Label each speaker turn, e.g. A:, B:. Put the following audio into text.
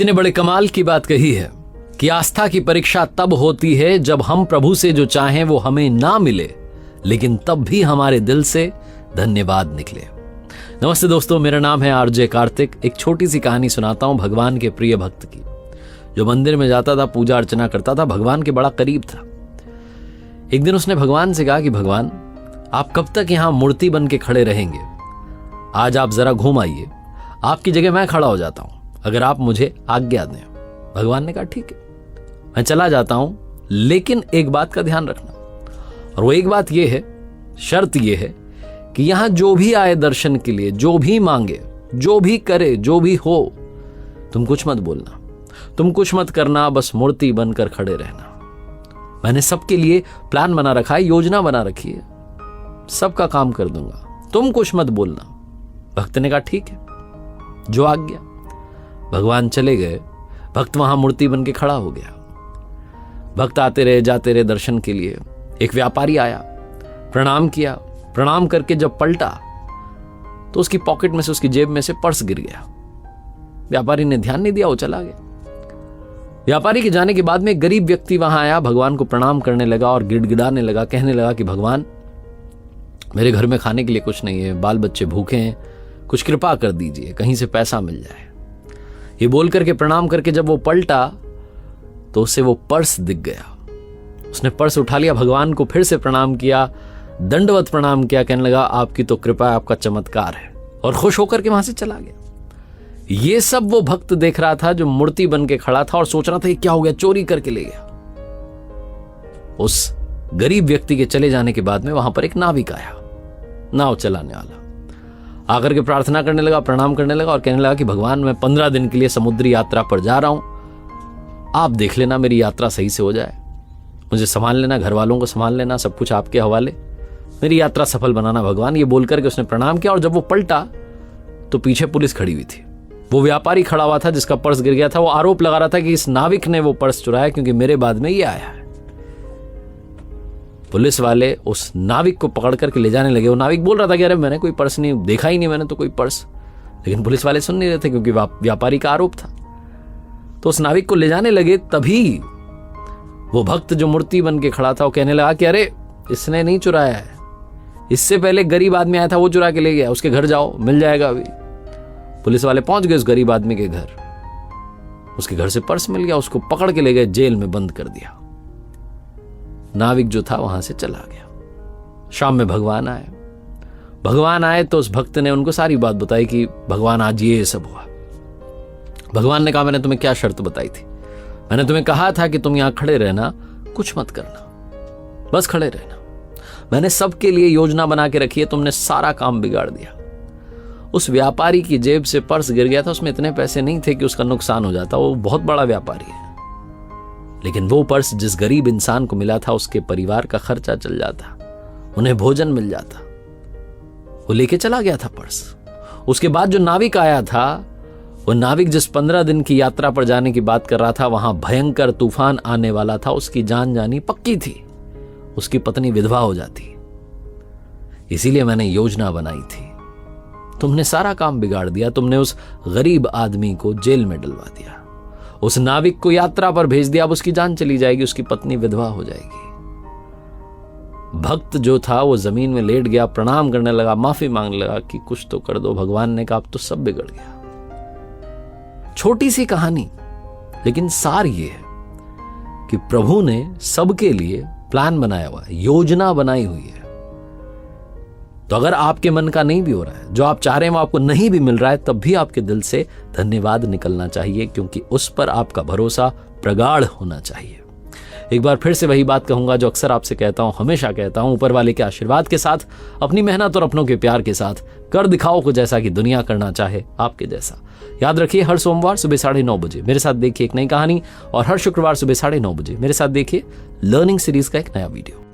A: किसी ने बड़े कमाल की बात कही है कि आस्था की परीक्षा तब होती है जब हम प्रभु से जो चाहें वो हमें ना मिले, लेकिन तब भी हमारे दिल से धन्यवाद निकले। नमस्ते दोस्तों, मेरा नाम है आरजे कार्तिक। एक छोटी सी कहानी सुनाता हूं भगवान के प्रिय भक्त की, जो मंदिर में जाता था, पूजा अर्चना करता था, भगवान के बड़ा करीब था। एक दिन उसने भगवान से कहा कि भगवान, आप कब तक यहां मूर्ति बन के खड़े रहेंगे? आज आप जरा घूम आइए, आपकी जगह मैं खड़ा हो जाता हूं, अगर आप मुझे आज्ञा दें। भगवान ने कहा ठीक है, मैं चला जाता हूं, लेकिन एक बात का ध्यान रखना, और वो एक बात ये है, शर्त ये है कि यहां जो भी आए दर्शन के लिए, जो भी मांगे, जो भी करे, जो भी हो, तुम कुछ मत बोलना, तुम कुछ मत करना, बस मूर्ति बनकर खड़े रहना। मैंने सबके लिए प्लान बना रखा है, योजना बना रखी है, सबका काम कर दूंगा, तुम कुछ मत बोलना। भक्त ने कहा ठीक है, जो आज्ञा। भगवान चले गए, भक्त वहां मूर्ति बन के खड़ा हो गया। भक्त आते रहे, जाते रहे दर्शन के लिए। एक व्यापारी आया, प्रणाम किया, प्रणाम करके जब पलटा तो उसकी पॉकेट में से, उसकी जेब में से पर्स गिर गया। व्यापारी ने ध्यान नहीं दिया, वो चला गया। व्यापारी के जाने के बाद में एक गरीब व्यक्ति वहां आया, भगवान को प्रणाम करने लगा और गिड़गिड़ाने लगा, कहने लगा कि भगवान, मेरे घर में खाने के लिए कुछ नहीं है, बाल बच्चे भूखे हैं, कुछ कृपा कर दीजिए, कहीं से पैसा मिल जाए। ये बोल करके, प्रणाम करके जब वो पलटा तो उसे वो पर्स दिख गया। उसने पर्स उठा लिया, भगवान को फिर से प्रणाम किया, दंडवत प्रणाम किया, कहने लगा आपकी तो कृपा है, आपका चमत्कार है, और खुश होकर के वहां से चला गया। ये सब वो भक्त देख रहा था जो मूर्ति बन के खड़ा था और सोच रहा था ये क्या हो गया, चोरी करके ले गया। उस गरीब व्यक्ति के चले जाने के बाद में वहां पर एक नाविक आया, नाव चलाने वाला, आकर के प्रार्थना करने लगा, प्रणाम करने लगा और कहने लगा कि भगवान, मैं 15 दिन के लिए समुद्री यात्रा पर जा रहा हूं, आप देख लेना मेरी यात्रा सही से हो जाए, मुझे संभाल लेना, घर वालों को संभाल लेना, सब कुछ आपके हवाले, मेरी यात्रा सफल बनाना भगवान। ये बोलकर के उसने प्रणाम किया, और जब वो पलटा तो पीछे पुलिस खड़ी हुई थी। वो व्यापारी खड़ा हुआ था जिसका पर्स गिर गया था, वो आरोप लगा रहा था कि इस नाविक ने वो पर्स चुराया क्योंकि मेरे बाद में ये आया है। पुलिस वाले उस नाविक को पकड़ करके ले जाने लगे। वो नाविक बोल रहा था कि अरे मैंने कोई पर्स नहीं देखा, ही नहीं मैंने तो कोई पर्स, लेकिन पुलिस वाले सुन नहीं रहे थे क्योंकि व्यापारी का आरोप था। तो उस नाविक को ले जाने लगे, तभी वो भक्त जो मूर्ति बन के खड़ा था वो कहने लगा कि अरे इसने नहीं चुराया है, इससे पहले गरीब आदमी आया था, वो चुरा के ले गया, उसके घर जाओ, मिल जाएगा अभी। पुलिस वाले पहुंच गए उस गरीब आदमी के घर, उसके घर से पर्स मिल गया, उसको पकड़ के ले गए, जेल में बंद कर दिया। नाविक जो था वहां से चला गया। शाम में भगवान आए तो उस भक्त ने उनको सारी बात बताई कि भगवान आज ये सब हुआ। भगवान ने कहा मैंने तुम्हें क्या शर्त बताई थी? मैंने तुम्हें कहा था कि तुम यहां खड़े रहना, कुछ मत करना, बस खड़े रहना। मैंने सबके लिए योजना बना के रखी है, तुमने सारा काम बिगाड़ दिया। उस व्यापारी की जेब से पर्स गिर गया था, उसमें इतने पैसे नहीं थे कि उसका नुकसान हो जाता, वो बहुत बड़ा व्यापारी है, लेकिन वो पर्स जिस गरीब इंसान को मिला था उसके परिवार का खर्चा चल जाता, उन्हें भोजन मिल जाता। वो लेके चला गया था पर्स। उसके बाद जो नाविक आया था, वो नाविक जिस 15 दिन की यात्रा पर जाने की बात कर रहा था, वहां भयंकर तूफान आने वाला था, उसकी जान जानी पक्की थी, उसकी पत्नी विधवा हो जाती। इसीलिए मैंने योजना बनाई थी, तुमने सारा काम बिगाड़ दिया, तुमने उस गरीब आदमी को जेल में डलवा दिया, उस नाविक को यात्रा पर भेज दिया, अब उसकी जान चली जाएगी, उसकी पत्नी विधवा हो जाएगी। भक्त जो था वो जमीन में लेट गया, प्रणाम करने लगा, माफी मांगने लगा कि कुछ तो कर दो। भगवान ने कहा अब तो सब बिगड़ गया। छोटी सी कहानी, लेकिन सार ये है कि प्रभु ने सबके लिए प्लान बनाया हुआ है, योजना बनाई हुई है। तो अगर आपके मन का नहीं भी हो रहा है, जो आप चाह रहे हैं वो आपको नहीं भी मिल रहा है, तब भी आपके दिल से धन्यवाद निकलना चाहिए, क्योंकि उस पर आपका भरोसा प्रगाढ़ होना चाहिए। एक बार फिर से वही बात कहूंगा जो अक्सर आपसे कहता हूं, हमेशा कहता हूं, ऊपर वाले के आशीर्वाद के साथ, अपनी मेहनत और अपनों के प्यार के साथ कर दिखाओ कुछ ऐसा कि दुनिया करना चाहे आपके जैसा। याद रखिए, हर सोमवार सुबह 9:30 बजे मेरे साथ देखिए एक नई कहानी, और हर शुक्रवार सुबह 9:30 बजे मेरे साथ देखिए लर्निंग सीरीज का एक नया वीडियो।